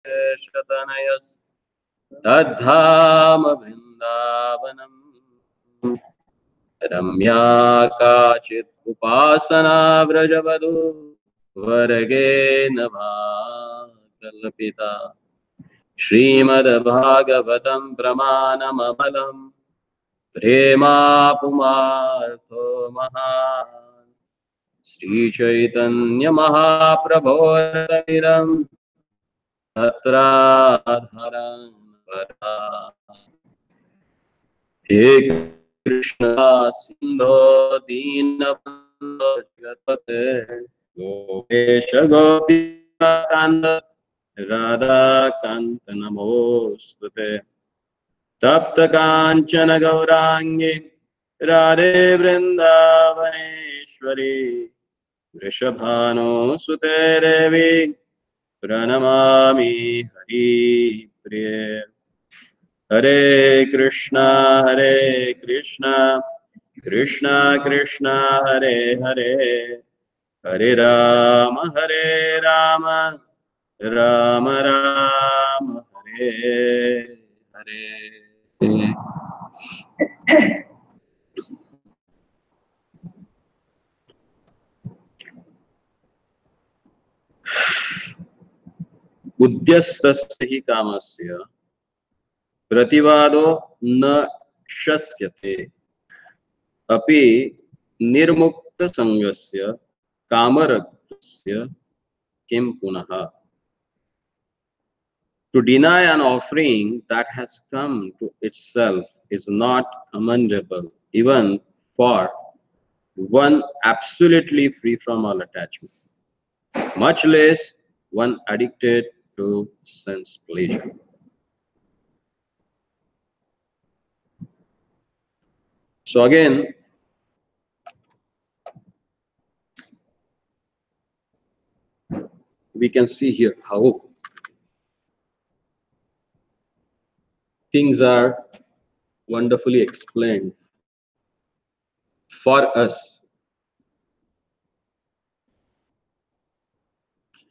शतनयस् तद्धाम वृन्दावनम् रम्या काचित् उपासना व्रजवधू वर्गेण वा कल्पिता श्रीमद्भागवतं प्रमाणममलं प्रेमापुमार्थो महान् श्रीचैतन्यमहाप्रभोरमिदं तत्राधरं वरा हे कृष्ण सिन्धो दीनबन्धो जगत्पते गोपेश गोपीकान्त राधाकान्त नमोस्तुते तप्त कांचन गौरांगी राधे वृंदावनेश्वरी वृषभानुसुते देवी प्रणमामि हरिप्रिये हरे कृष्णा कृष्णा कृष्णा हरे हरे हरे राम राम राम हरे हरे उद्यस्तस्य हि कामस्य प्रतिवादो न शस्यते अपि निर्मुक्त संगस्य कामरक्तस्य किं पुनः. To deny an offering that has come to itself is not commendable, even for one absolutely free from all attachment, much less one addicted to sense pleasure. So again, we can see here how things are wonderfully explained for us.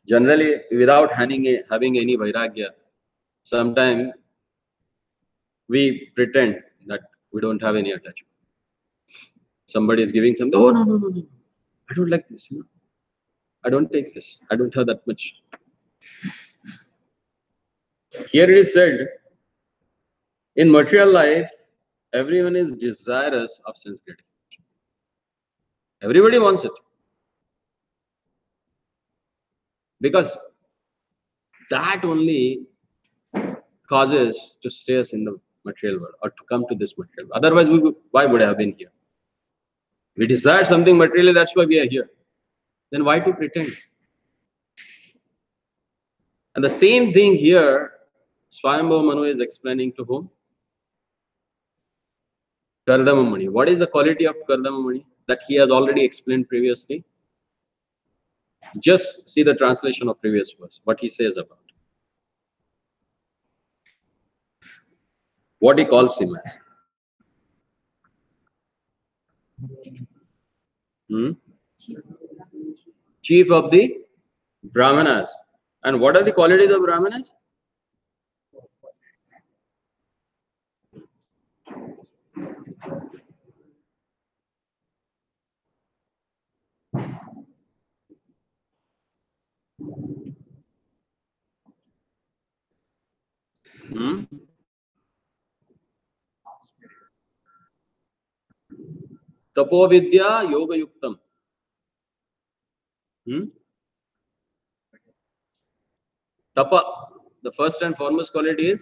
Generally, without having any vairagya, sometimes we pretend that we don't have any attachment. Somebody is giving something, oh no, I don't like this, I don't take this, I don't have that much. Here it is said, in material life, everyone is desirous of sense gratification. Everybody wants it. Because that only causes to stay us in the material world or to come to this material world. Otherwise, why would I have been here? We desire something materially, that's why we are here. Then why to pretend? And the same thing here, Swayambhava Manu is explaining to whom? Kardamamani. What is the quality of Kardamamani that he has already explained previously? Just see the translation of previous verse, what he says about. What he calls him as. Chief of the Brahmanas. And what are the qualities of Brahmanas? Tapovidya Yoga Yuktam. Tapa, the first and foremost quality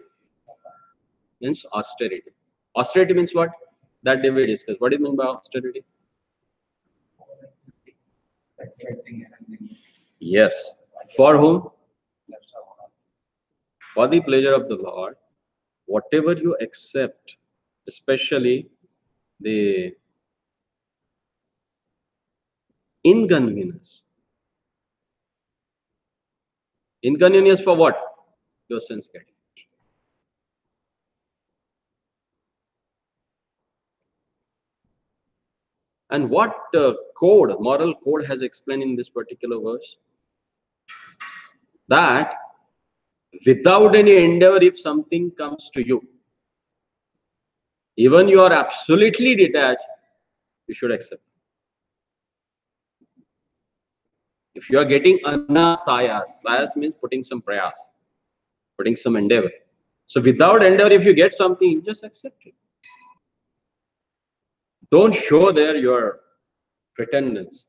means austerity. Austerity means what? That day we discussed. What do you mean by austerity? Yes. For whom? For the pleasure of the Lord. Whatever you accept, especially the inconvenience. Inconvenience for what? Your sense getting. And what moral code has explained in this particular verse? That without any endeavor, if something comes to you, even you are absolutely detached, you should accept. If you are getting anasayas, sayas means putting some prayas, putting some endeavor. So without endeavor, if you get something, just accept it. Don't show there your pretendence.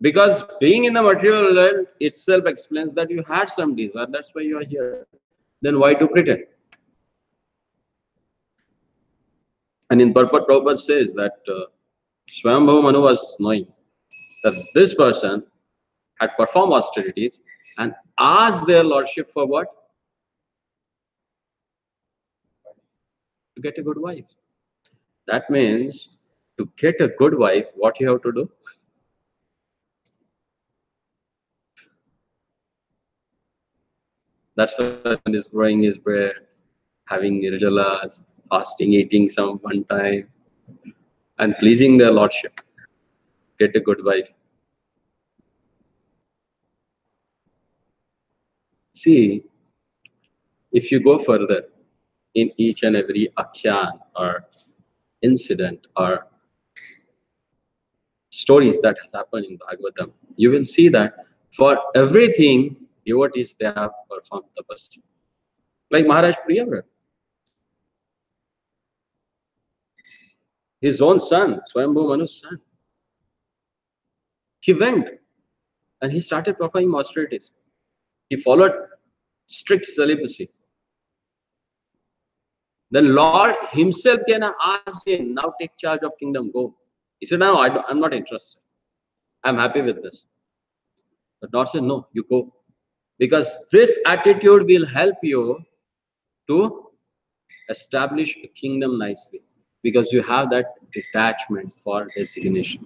Because being in the material world itself explains that you had some desire, that's why you are here. Then why to pretend? And in purport, Prabhupada says that Swayambhava Manu was knowing that this person had performed austerities and asked their lordship for what? To get a good wife. That means to get a good wife, what you have to do? That's why person is growing his bread, having nirjalas, fasting, eating some one time, and pleasing their lordship. Get a good wife. See, if you go further in each and every akhyan or incident or stories that has happened in Bhagavatam, you will see that for everything, devotees they have performed tapasya. Like Maharaj Priyavrat, his own son, Swayambhu Manu's son, he went and he started performing austerities. He followed strict celibacy. The Lord himself can ask him, now take charge of kingdom, go. He said, no, I'm not interested. I'm happy with this. But Lord said, no, you go. Because this attitude will help you to establish a kingdom nicely. Because you have that detachment for designation.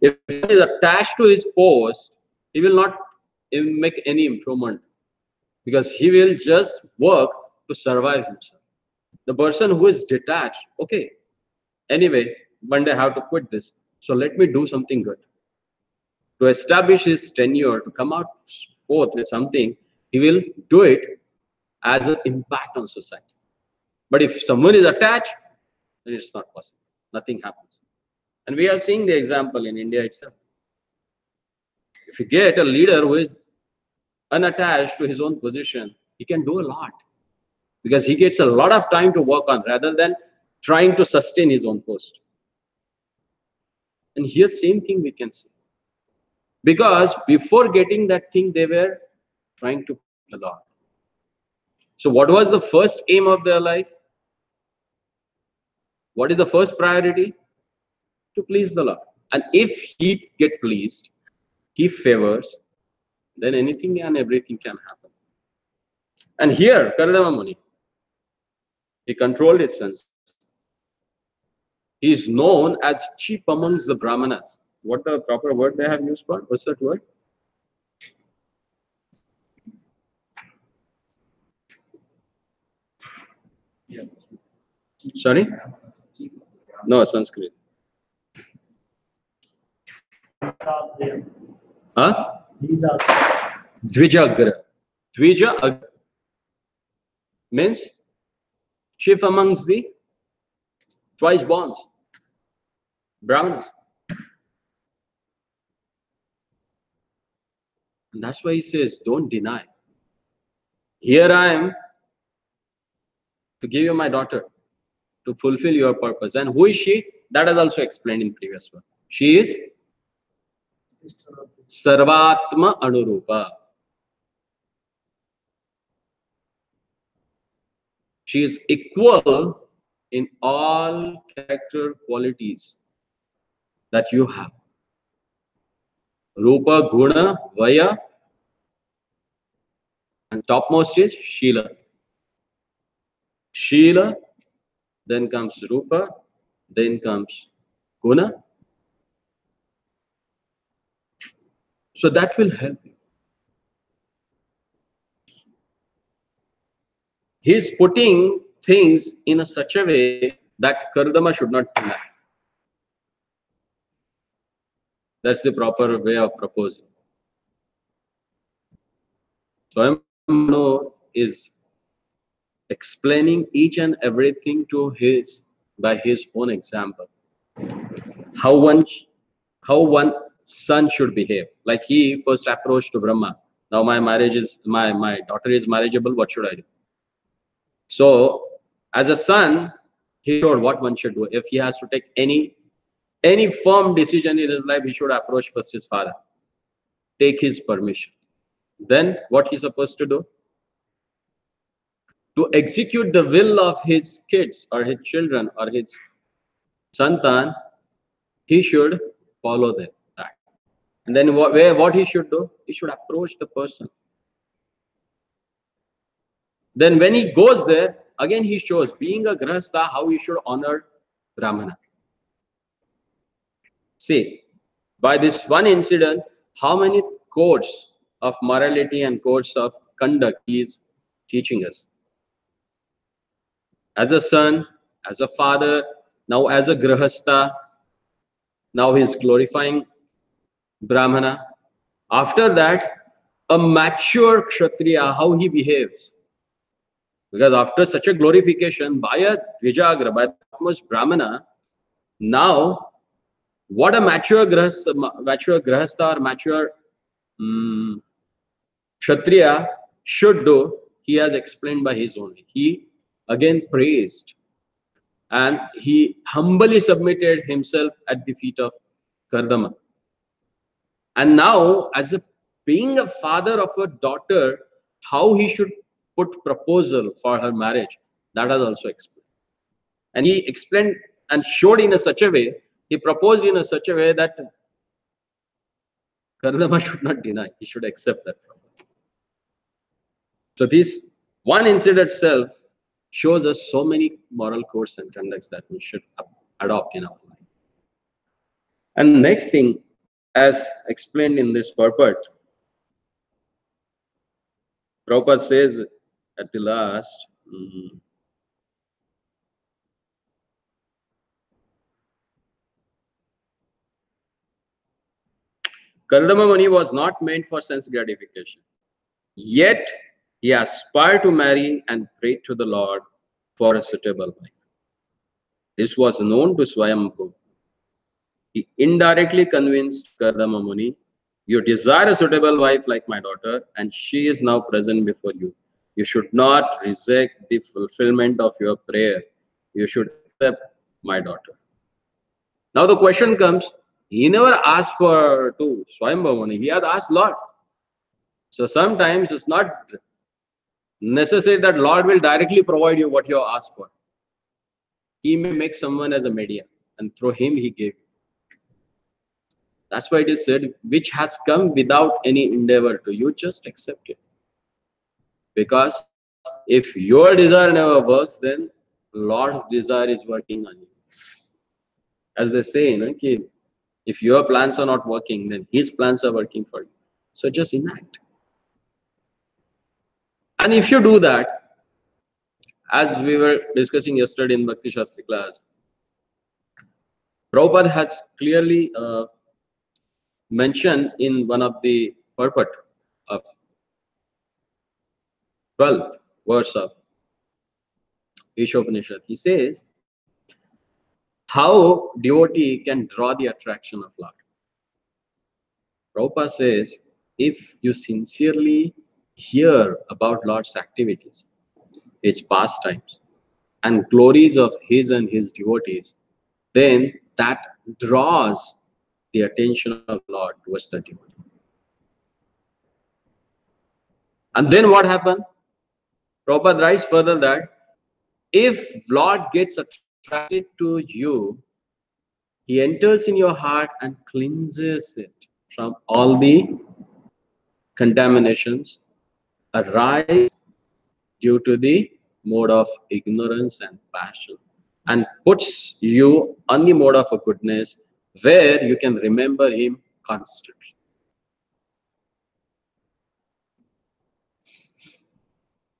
If he is attached to his post, he will not make any improvement. Because he will just work to survive himself. The person who is detached, okay, anyway, one day I have to quit this. So let me do something good. To establish his tenure, to come out forth with something, he will do it as an impact on society. But if someone is attached, then it's not possible. Nothing happens. And we are seeing the example in India itself. If you get a leader who is unattached to his own position, he can do a lot. Because he gets a lot of time to work on rather than trying to sustain his own post. And here, same thing we can see. Because before getting that thing, they were trying to please the Lord. So what was the first aim of their life? What is the first priority? To please the Lord. And if he get pleased, he favors, then anything and everything can happen. And here, Karadama Muni, he controlled his senses. He is known as chief amongst the Brahmanas. What the proper word they have used for? What's that word? Sorry? No, Sanskrit. Huh? Dvijagra. Dvijagra means chief amongst the twice born Brahmanas. And that's why he says, don't deny. Here I am to give you my daughter, to fulfill your purpose. And who is she? That is also explained in previous one. She is Sarvatma Anurupa. She is equal in all character qualities that you have. Rupa, Guna, Vaya, and topmost is Sheila. Sheila, then comes Rupa, then comes Guna. So that will help you. He's putting things in a such a way that Kardama should not deny. That's the proper way of proposing. Swayambhu is explaining each and everything to his by his own example. How one son should behave. Like he first approached to Brahma. Now my marriage is my daughter is marriageable. What should I do? So as a son, he showed what one should do. If he has to take any firm decision in his life, he should approach first his father, take his permission. Then what he's supposed to do? To execute the will of his kids or his children or his santan, he should follow them. That. And then what he should do? He should approach the person. Then when he goes there, again he shows, being a grahastha, how he should honor Brahmana. See, by this one incident, how many codes of morality and codes of conduct he is teaching us. As a son, as a father, now as a grahastha, now he is glorifying Brahmana. After that, a mature Kshatriya, how he behaves. Because after such a glorification by a Dvijagra, by the topmost Brahmana, now what a mature grahastha or mature Kshatriya should do, he has explained by his own way. He again praised and he humbly submitted himself at the feet of Kardama. And now, as a being a father of a daughter, how he should put proposal for her marriage, that has also explained. And he explained and showed in a such a way, he proposed in a such a way that Kardama should not deny, he should accept that proposal. So this one incident itself shows us so many moral codes and conducts that we should adopt in our life. And next thing, as explained in this purport, Prabhupada says at the last, Kardama Muni was not meant for sense gratification. Yet he aspired to marry and prayed to the Lord for a suitable wife. This was known to Swayambhu. He indirectly convinced Kardama Muni, you desire a suitable wife like my daughter, and she is now present before you. You should not reject the fulfillment of your prayer. You should accept my daughter. Now the question comes, he never asked for to Swayambhu Muni, he had asked Lord. So sometimes it's not necessary that Lord will directly provide you what you have asked for. He may make someone as a medium, and through him he gave. That's why it is said, which has come without any endeavor to you, just accept it. Because if your desire never works, then Lord's desire is working on you. As they say, if your plans are not working, then his plans are working for you. So just enact. And if you do that, as we were discussing yesterday in Bhakti Shastri class, Prabhupada has clearly mentioned in one of the purport of 12th verse of Ishopanishad. He says, how devotee can draw the attraction of Lord. Prabhupada says, if you sincerely hear about Lord's activities, his pastimes, and glories of his and his devotees, then that draws the attention of Lord towards the devotee. And then what happened? Prabhupada writes further that if Lord gets attracted to you, he enters in your heart and cleanses it from all the contaminations arise due to the mode of ignorance and passion, and puts you on the mode of a goodness where you can remember him constantly.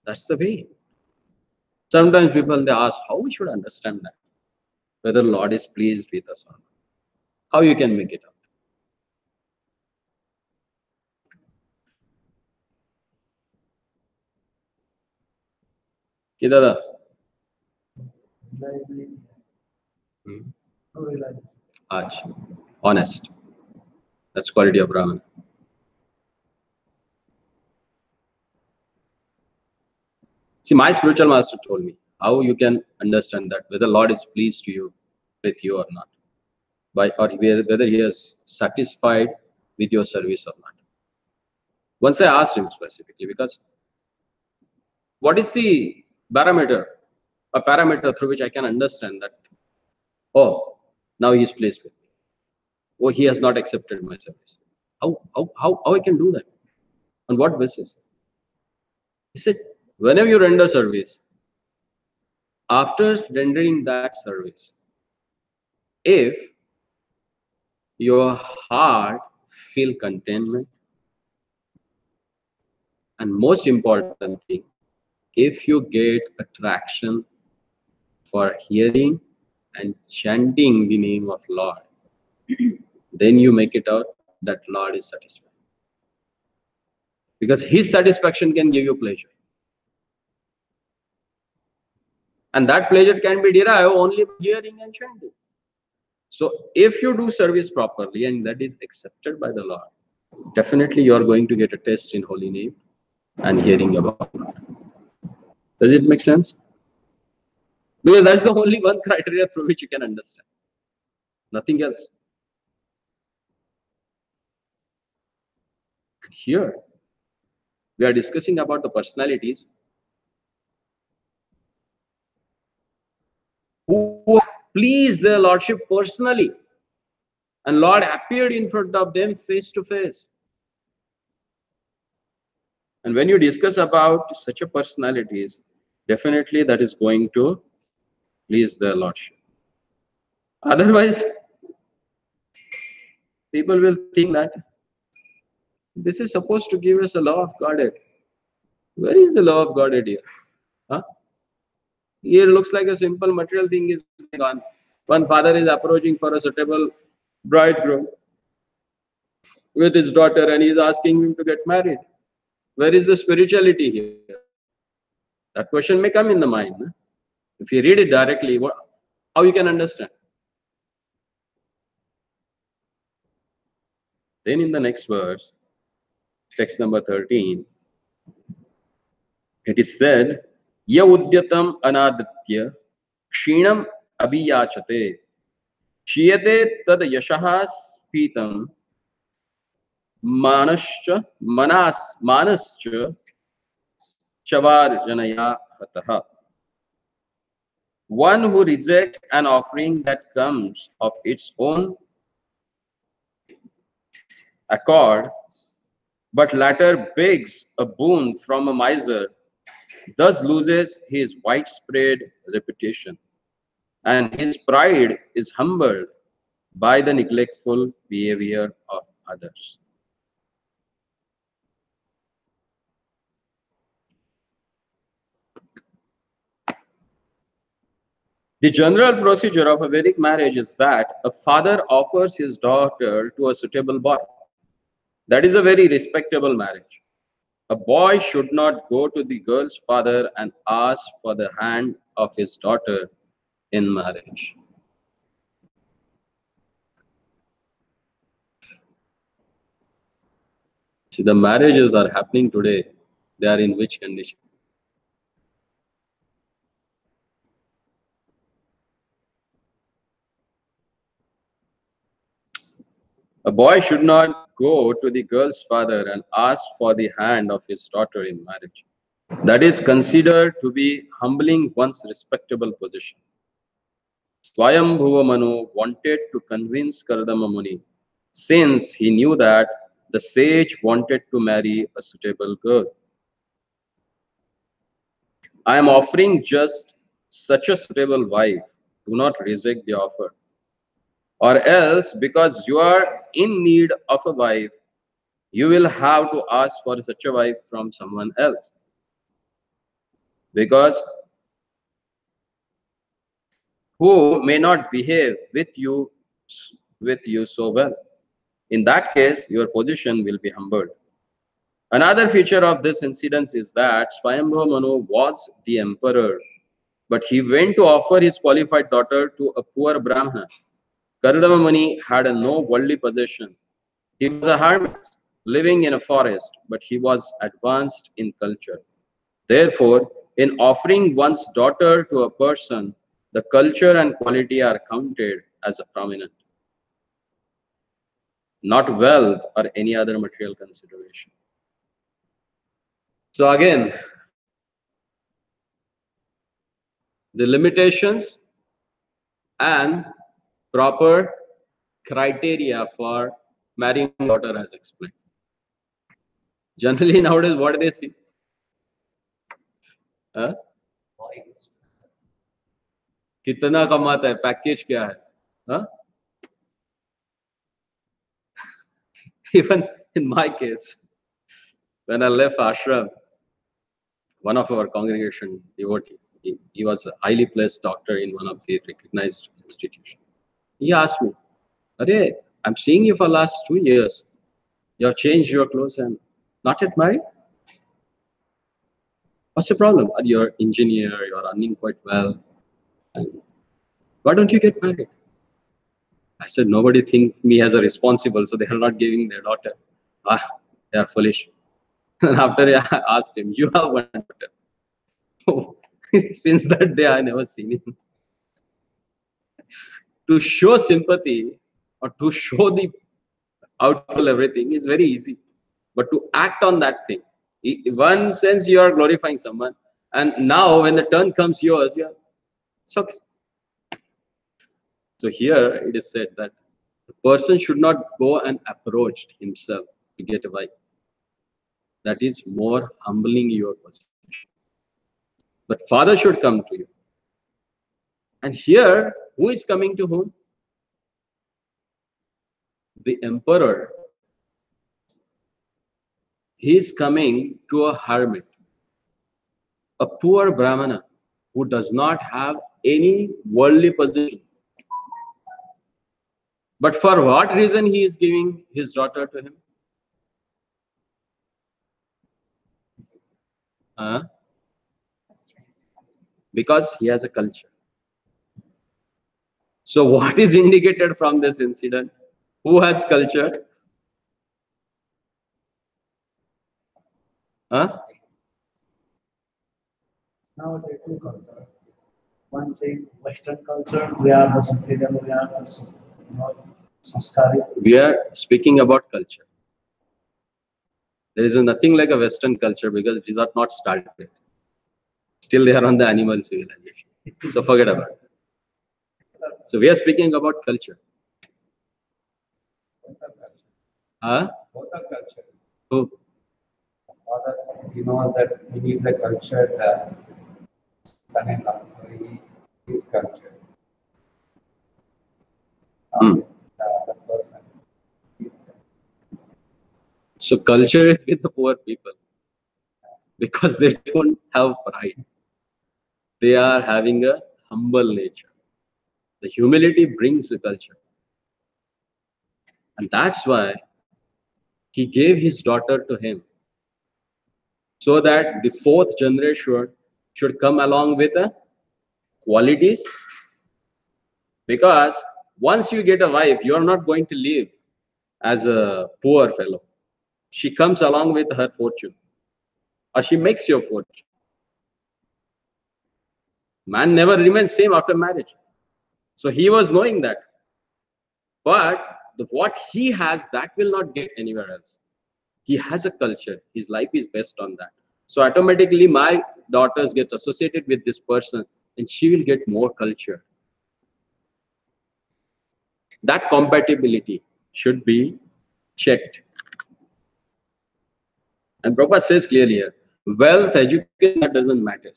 That's the way. Sometimes people, they ask how we should understand that, whether Lord is pleased with us or not. How you can make it out? कि दादा आज honest, that's quality of Brahman. See, my spiritual master told me how you can understand that whether Lord is pleased to you with you or not, by or whether he is satisfied with your service or not. Once I asked him specifically, because what is the a parameter through which I can understand that, oh, now he is pleased with me. Oh, he has not accepted my service. How I can do that? On what basis? He said, whenever you render service, after rendering that service, if your heart feel contentment, and most important thing, if you get attraction for hearing and chanting the name of Lord, then you make it out that Lord is satisfied. Because his satisfaction can give you pleasure. And that pleasure can be derived only by hearing and chanting. So if you do service properly and that is accepted by the Lord, definitely you are going to get a taste in holy name and hearing about Lord. Does it make sense? Because that's the only one criteria through which you can understand. Nothing else. Here, we are discussing about the personalities who pleased their Lordship personally. And Lord appeared in front of them face to face. And when you discuss about such a personalities, definitely that is going to please their Lordship. Otherwise, people will think that this is supposed to give us a law of Godhead. Where is the law of Godhead here? Huh? Here looks like a simple material thing is going on. One father is approaching for a suitable bridegroom with his daughter and he is asking him to get married. Where is the spirituality here? That question may come in the mind. Huh? If you read it directly, how you can understand? Then in the next verse, text number 13, it is said, Ya udyatam anaditya kshinam abhiyachate shiyate tad yashahas pitam manascha chavarjanaya hataha. One who rejects an offering that comes of its own accord, but latter begs a boon from a miser, thus loses his widespread reputation, and his pride is humbled by the neglectful behavior of others. The general procedure of a Vedic marriage is that a father offers his daughter to a suitable boy. That is a very respectable marriage. A boy should not go to the girl's father and ask for the hand of his daughter in marriage. See, the marriages are happening today. They are in which condition? A boy should not go to the girl's father and ask for the hand of his daughter in marriage. That is considered to be humbling one's respectable position. Swayambhuva Manu wanted to convince Kardama Muni, since he knew that the sage wanted to marry a suitable girl. I am offering just such a suitable wife. Do not reject the offer. Or else, because you are in need of a wife, you will have to ask for such a wife from someone else. Because who may not behave with you so well. In that case, your position will be humbled. Another feature of this incident is that Swayambhu Manu was the emperor, but he went to offer his qualified daughter to a poor Brahmana. Kardama Muni had no worldly possession. He was a hermit living in a forest, but he was advanced in culture. Therefore, in offering one's daughter to a person, the culture and quality are counted as a prominent, not wealth or any other material consideration. So again, the limitations and proper criteria for marrying daughter has explained. Generally nowadays, what do they see? Huh? कितना कमाता है, package क्या है? Huh? Even in my case, when I left ashram, one of our congregation devotee, he was a highly placed doctor in one of the recognized institutions. He asked me, "Arey, I'm seeing you for last 2 years. You have changed your clothes and not yet married. What's the problem? You're an engineer, you're earning quite well. And why don't you get married?" I said, nobody think me as a responsible, so they are not giving their daughter. Ah, they are foolish. And after I asked him, you have one daughter. Oh, since that day, I never seen him. To show sympathy or to show the outful everything is very easy. But to act on that thing, in one sense, you are glorifying someone. And now when the turn comes yours, yeah, it's okay. So here it is said that the person should not go and approach himself to get a wife. That is more humbling your position. But father should come to you. And here, who is coming to whom? The emperor. He is coming to a hermit, a poor Brahmana who does not have any worldly position. But for what reason he is giving his daughter to him? Because he has a culture. So what is indicated from this incident? Who has culture? Now there are two cultures. One saying Western culture, we are the superior, we are the sanskari. We are speaking about culture. There is nothing like a Western culture because it is not started. Still they are on the animal civilization. So forget about it. So we are speaking about culture. Both are culture. Who? Father, he knows that he needs a cultured son-in-law, so he is cultured. The person is cultured. So culture is with the poor people because they don't have pride. They are having a humble nature. The humility brings the culture. And that's why he gave his daughter to him, so that the fourth generation should come along with qualities. Because once you get a wife, you are not going to live as a poor fellow. She comes along with her fortune, or she makes your fortune. Man never remains same after marriage. So he was knowing that. But what he has, that will not get anywhere else. He has a culture. His life is based on that. So automatically my daughters get associated with this person and she will get more culture. That compatibility should be checked. And Prabhupada says clearly here, wealth, education, that doesn't matter.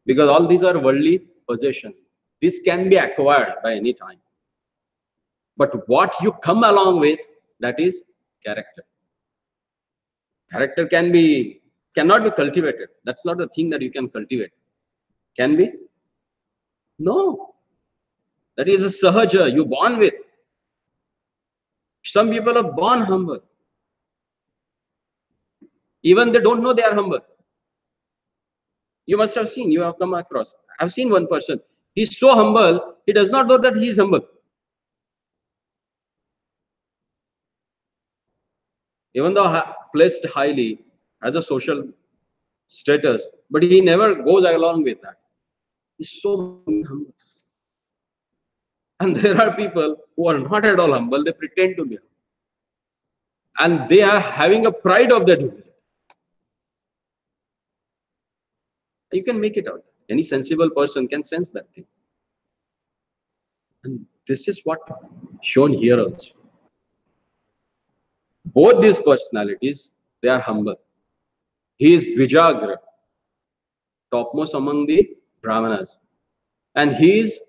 Because all these are worldly possessions. This can be acquired by any time. But what you come along with, that is character. Character cannot be cultivated. That's not a thing that you can cultivate. Can be? No. That is a sahaja, you're born with. Some people are born humble. Even they don't know they are humble. You must have seen, you have come across. I've seen one person. He's so humble, he does not know that he is humble. Even though placed highly as a social status, but he never goes along with that. He's so humble. And there are people who are not at all humble, they pretend to be humble. And they are having a pride of that humility. You can make it out. Any sensible person can sense that thing. And this is what shown here also. Both these personalities, they are humble. He is Dvijagra, topmost among the Brahmanas. And he is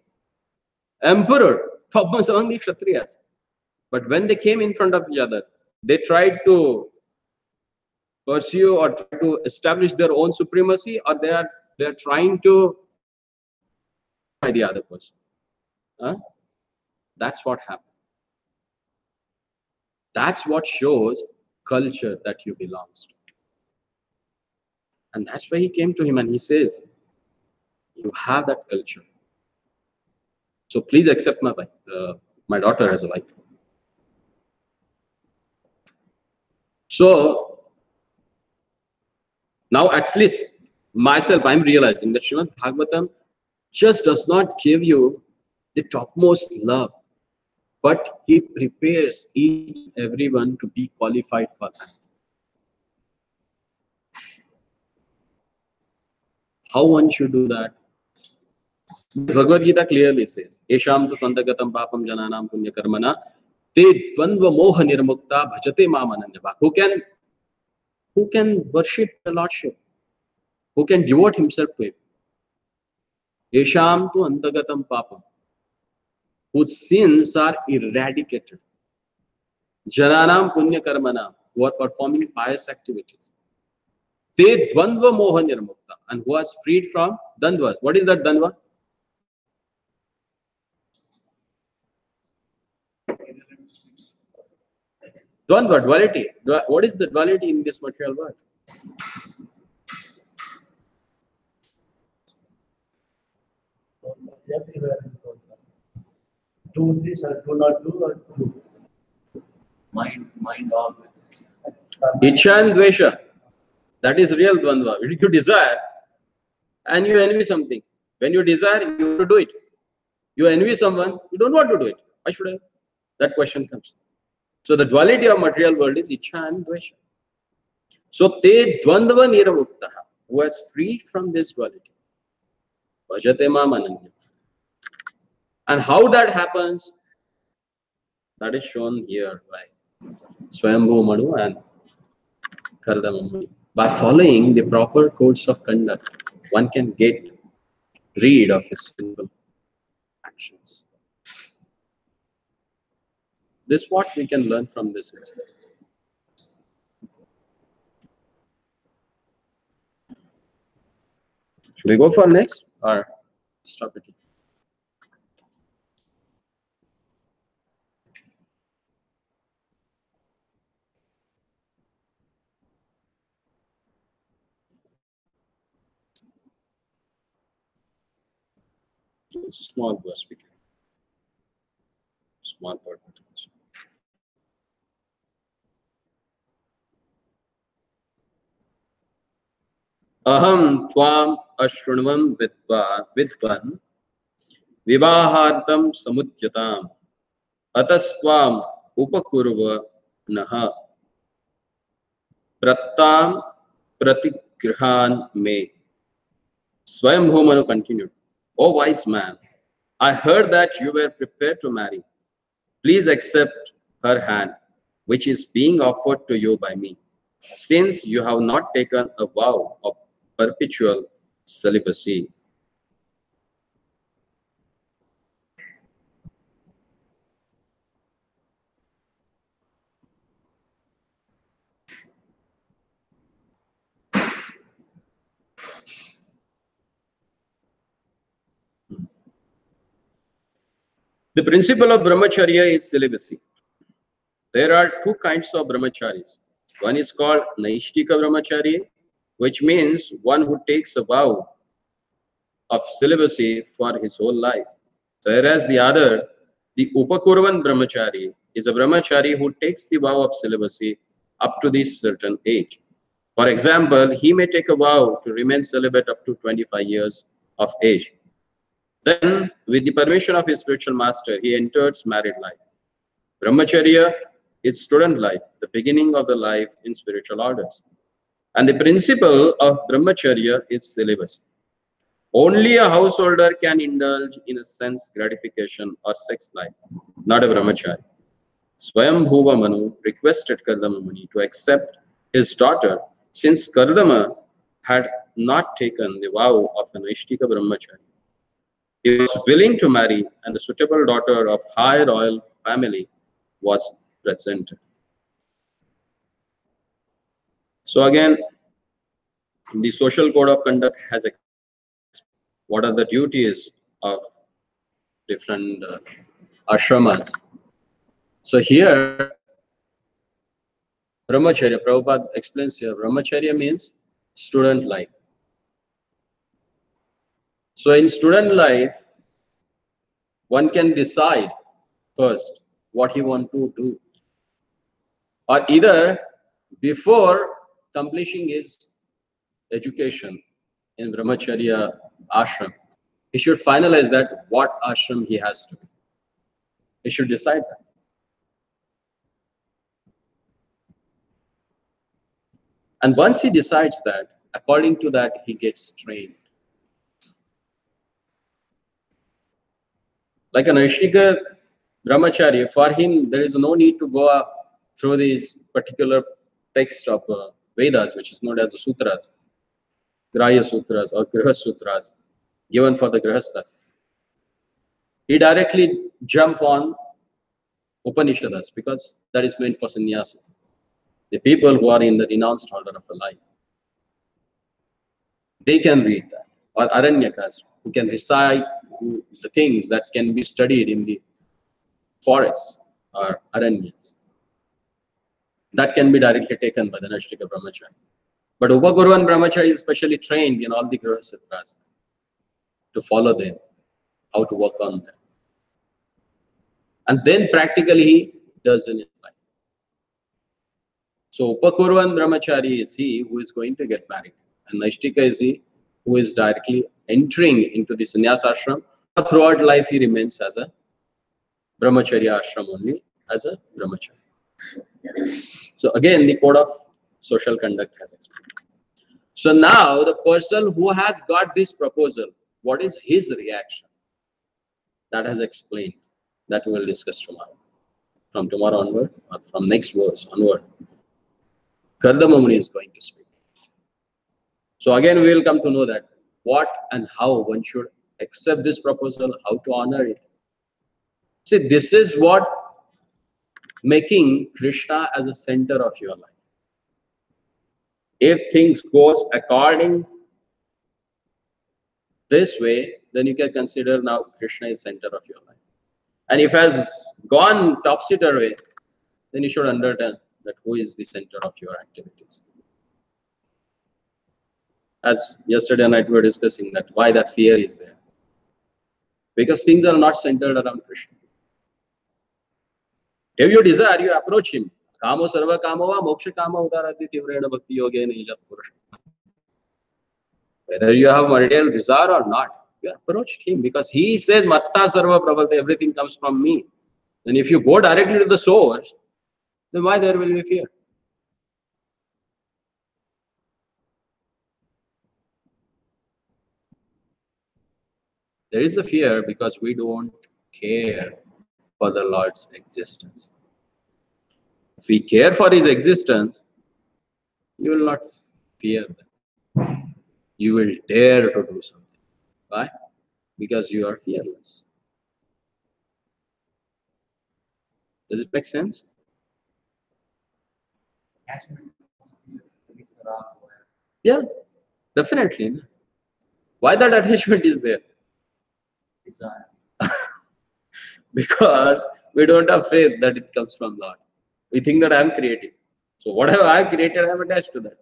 emperor, topmost among the Kshatriyas. But when they came in front of each other, they tried to pursue or try to establish their own supremacy, or they're trying to by the other person. Huh? That's what happened. That's what shows culture that you belongs to. And that's why he came to him and he says, you have that culture. So please accept my wife, my daughter as a wife. So now at least myself, I'm realizing that Srimad Bhagavatam just does not give you the topmost love, but he prepares each and everyone to be qualified for that. How one should do that? Bhagavad Gita clearly says, Esham tu twandagatam papam jananam punya karmana te dvandva moha nirmukta bhajate mam ananyabha. Who can worship the Lordship? Who can devote himself to him? Esham tu andagatam papam, whose sins are eradicated. Jananam punya karmana, who are performing pious activities. Te dvandva moha nirmukta, and who has freed from dandva. What is that dandva? Dvandva, duality. What is the duality in this material world? Everywhere in Dvandva. Do this or do not do or do. Mind always. Ichha and dvesha. That is real dvandva. You desire and you envy something. When you desire, you want to do it. You envy someone, you don't want to do it. Why should I? That question comes. So the duality of material world is ichha and dvesha. So te dvandva niramuktaha, who has freed from this duality. Bhajate mam ananya. And how that happens, that is shown here by Swayambhu Manu and Kardamamuni. By following the proper codes of conduct, one can get rid of his sinful actions. This is what we can learn from this incident. Should we go for next or stop it? It's a small verse we can. Small part. Aham tvam ashruṇvam vidvan vivahartam samudyatam atasvam upakurva naha prattam pratigrihan me. Swayambhu Manu continued, O wise man, I heard that you were prepared to marry. Please accept her hand, which is being offered to you by me, since you have not taken a vow of perpetual celibacy. The principle of brahmacharya is celibacy. There are two kinds of brahmacharis. One is called Naishtika Brahmachari, which means one who takes a vow of celibacy for his whole life. Whereas the other, the Upakurvan Brahmachari, is a Brahmachari who takes the vow of celibacy up to this certain age. For example, he may take a vow to remain celibate up to 25 years of age. Then, with the permission of his spiritual master, he enters married life. Brahmacharya is student life, the beginning of the life in spiritual orders. And the principle of Brahmacharya is celibacy. Only a householder can indulge in a sense gratification or sex life, not a brahmachari. Swayambhuva Manu requested Kardama Muni to accept his daughter since Kardama had not taken the vow of an Aishtika brahmachari. He was willing to marry, and the suitable daughter of high royal family was presented. So again, the social code of conduct has explained what are the duties of different ashramas. So here, brahmacharya, Prabhupada explains here, brahmacharya means student life. So in student life, one can decide first what he want to do. Or either before completing his education in brahmacharya ashram, he should finalize that what ashram he has to be. He should decide that. And once he decides that, according to that, he gets trained. Like an Aishtika brahmachari, for him, there is no need to go through these particular text of Vedas, which is known as the sutras, Grahya Sutras or Griha Sutras, given for the Grihasthas. He directly jump on Upanishads because that is meant for sannyasis, the people who are in the renounced order of a life. They can read that. Or Aranyakas, who can recite the things that can be studied in the forests or Aranyas. That can be directly taken by the Naishtika Brahmachari. But Upakurvan Brahmachari is specially trained in all the Griha Sutras to follow them, how to work on them. And then practically he does in his life. So Upakurvan Brahmachari is he who is going to get married. And Naishtika is he who is directly entering into the sannyas ashram. Throughout life he remains as a brahmacharya ashram only, as a brahmachari. So again, the code of social conduct has explained. So now the person who has got this proposal, what is his reaction? That has explained. That we will discuss tomorrow. From tomorrow onward, or from next verse onward, Kardama Muni is going to speak. So again, we will come to know that what and how one should accept this proposal, how to honor it. See, this is what making Krishna as a center of your life. If things goes according this way, then you can consider now Krishna is center of your life. And if it has gone topsy-turvy way, then you should understand that who is the center of your activities. As yesterday night we were discussing that why that fear is there. Because things are not centered around Krishna. If you desire, you approach him. Kamo sarva kamo va moksha kama udarati tivrena bhakti yogena ijat purusha. Whether you have material desire or not, you approach him because he says matta sarva prabhate, everything comes from me. Then if you go directly to the source, then why there will be fear? There is a fear because we don't care for the Lord's existence. If we care for his existence, you will not fear them. You will dare to do something. Why? Because you are fearless. Does it make sense? Yeah, definitely. Why that attachment is there? Desire. Because we don't have faith that it comes from Lord. We think that I am creative. So whatever I've created, I'm attached to that.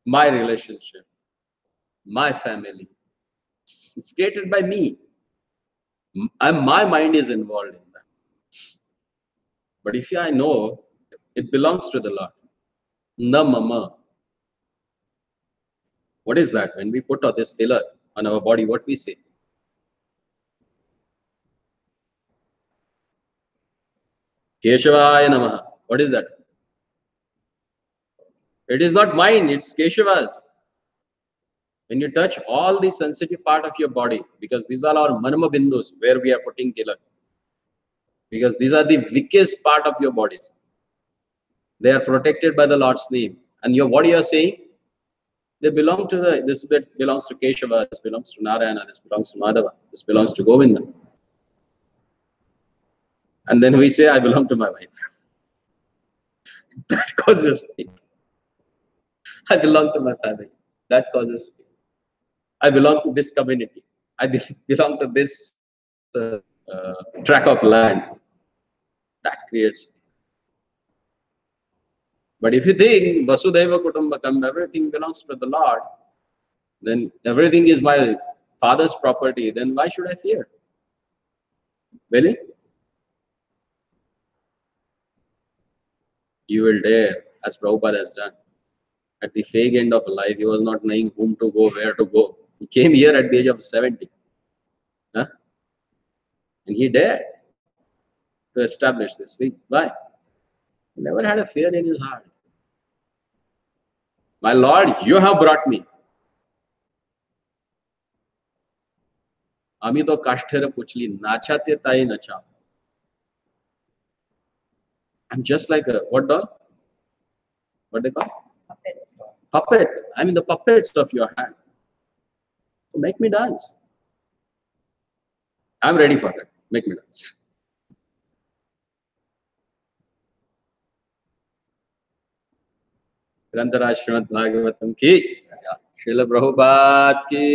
My relationship, my family, it's created by me. My mind is involved in that. But if I know it belongs to the Lord, na mama. What is that? When we put this tilak on our body, what we say? Keshavaya Namaha. What is that? It is not mine, it's Keshava's. When you touch all the sensitive part of your body, because these are our manama bindus where we are putting tilak, because these are the weakest part of your bodies. They are protected by the Lord's name. And what you are saying, they belong to this bit belongs to Keshava, this belongs to Narayana, this belongs to Madhava, this belongs to Govinda. And then we say, I belong to my wife. That causes pain. I belong to my family. That causes pain. I belong to this community. I belong to this track of land. That creates. But if you think Vasudhaiva Kutumbakam, everything belongs to the Lord, then everything is my father's property, then why should I fear? Really? You will dare, as Prabhupada has done. At the fag end of life, he was not knowing whom to go, where to go. He came here at the age of 70. Huh? And he dared to establish this. Why? He never had a fear in his heart. My Lord, you have brought me. আমি তো কাষ্ঠের পুচলি নাচাতে তাই নাচাও. I'm just like a what doll? What they call? Puppet. I'm in the puppets of your hand. So make me dance. I'm ready for that. Make me dance. ग्रंथराज Shrimad Bhagavatam की, श्रील प्रभुपाद की.